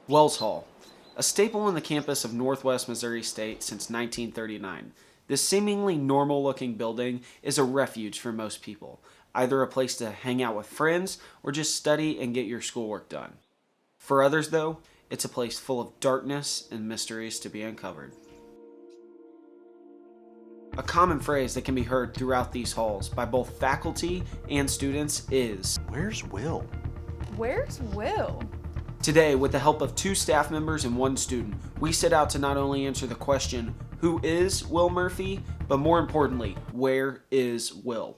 Wells Hall, a staple on the campus of Northwest Missouri State since 1939. This seemingly normal-looking building is a refuge for most people, either a place to hang out with friends or just study and get your schoolwork done. For others, though, it's a place full of darkness and mysteries to be uncovered. A common phrase that can be heard throughout these halls by both faculty and students is, "Where's Will?" Where's Will? Today, with the help of 2 staff members and 1 student, we set out to not only answer the question, who is Will Murphy, but more importantly, where is Will?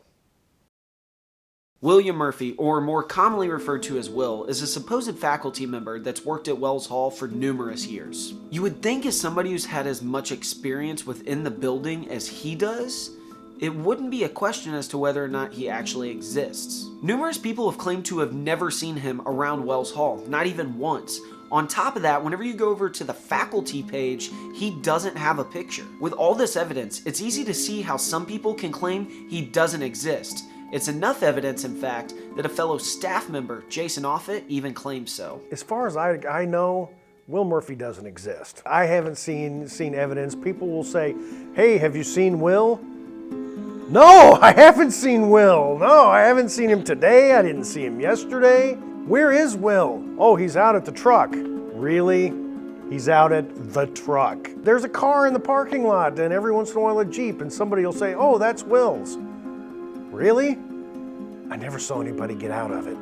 William Murphy, or more commonly referred to as Will, is a supposed faculty member that's worked at Wells Hall for numerous years. You would think as somebody who's had as much experience within the building as he does, it wouldn't be a question as to whether or not he actually exists. Numerous people have claimed to have never seen him around Wells Hall, not even once. On top of that, whenever you go over to the faculty page, he doesn't have a picture. With all this evidence, it's easy to see how some people can claim he doesn't exist. It's enough evidence, in fact, that a fellow staff member, Jason Offutt, even claims so. As far as I know, Will Murphy doesn't exist. I haven't seen evidence. People will say, "Hey, have you seen Will?" No, I haven't seen Will. No, I haven't seen him today. I didn't see him yesterday. Where is Will? Oh, he's out at the truck. Really? He's out at the truck. There's a car in the parking lot, and every once in a while a Jeep, and somebody will say, "Oh, that's Will's." Really? I never saw anybody get out of it.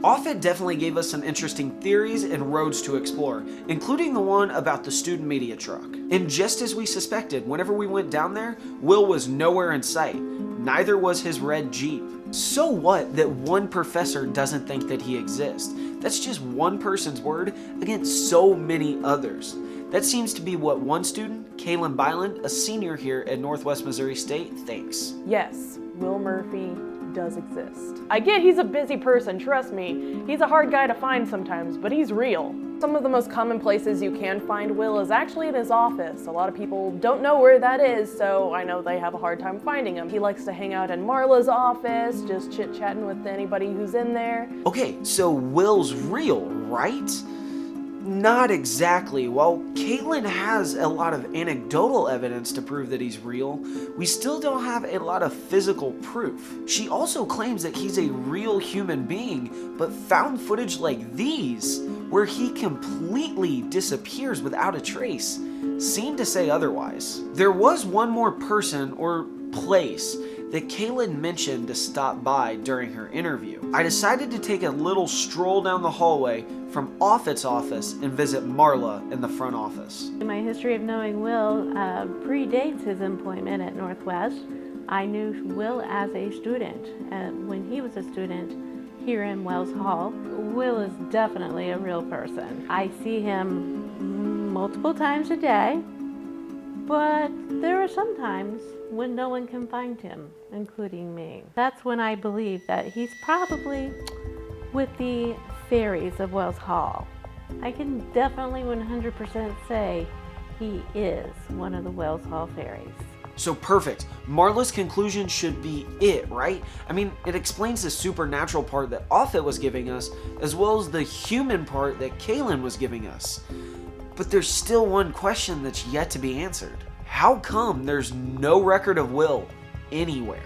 Offutt definitely gave us some interesting theories and roads to explore, including the one about the student media truck. And just as we suspected, whenever we went down there, Will was nowhere in sight. Neither was his red Jeep. So what that one professor doesn't think that he exists? That's just one person's word against so many others. That seems to be what one student, Kaylin Byland, a senior here at Northwest Missouri State, thinks. Yes, Will Murphy does exist. I get he's a busy person, trust me. He's a hard guy to find sometimes, but he's real. Some of the most common places you can find Will is actually in his office. A lot of people don't know where that is, so I know they have a hard time finding him. He likes to hang out in Marla's office, just chit-chatting with anybody who's in there. Okay, so Will's real, right? Not exactly. While Caitlin has a lot of anecdotal evidence to prove that he's real, we still don't have a lot of physical proof. She also claims that he's a real human being, but found footage like these, where he completely disappears without a trace, seem to say otherwise. There was one more person or place that Kaylin mentioned to stop by during her interview. I decided to take a little stroll down the hallway from Offutt's office and visit Marla in the front office. My history of knowing Will predates his employment at Northwest. I knew Will as a student. When he was a student here in Wells Hall, Will is definitely a real person. I see him multiple times a day, but there are some times when no one can find him, including me. That's when I believe that he's probably with the fairies of Wells Hall. I can definitely 100% say he is one of the Wells Hall fairies. So perfect. Marla's conclusion should be it, right? I mean, it explains the supernatural part that Offutt was giving us, as well as the human part that Kaylin was giving us. But there's still one question that's yet to be answered. How come there's no record of Will anywhere?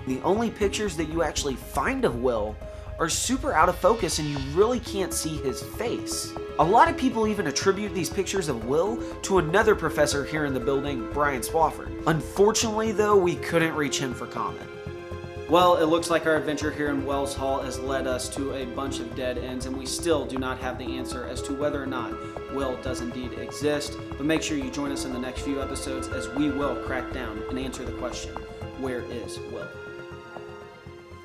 The only pictures that you actually find of Will are super out of focus and you really can't see his face. A lot of people even attribute these pictures of Will to another professor here in the building, Brian Swafford. Unfortunately though, we couldn't reach him for comment. Well, it looks like our adventure here in Wells Hall has led us to a bunch of dead ends, and we still do not have the answer as to whether or not Will does indeed exist. But make sure you join us in the next few episodes as we will crack down and answer the question, where is Will?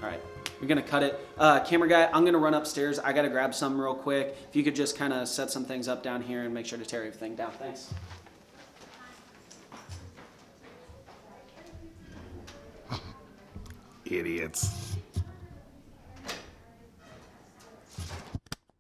Alright, we're gonna cut it. Camera guy, I'm gonna run upstairs. I gotta grab some real quick. If you could just kind of set some things up down here and make sure to tear everything down. Thanks. Idiots.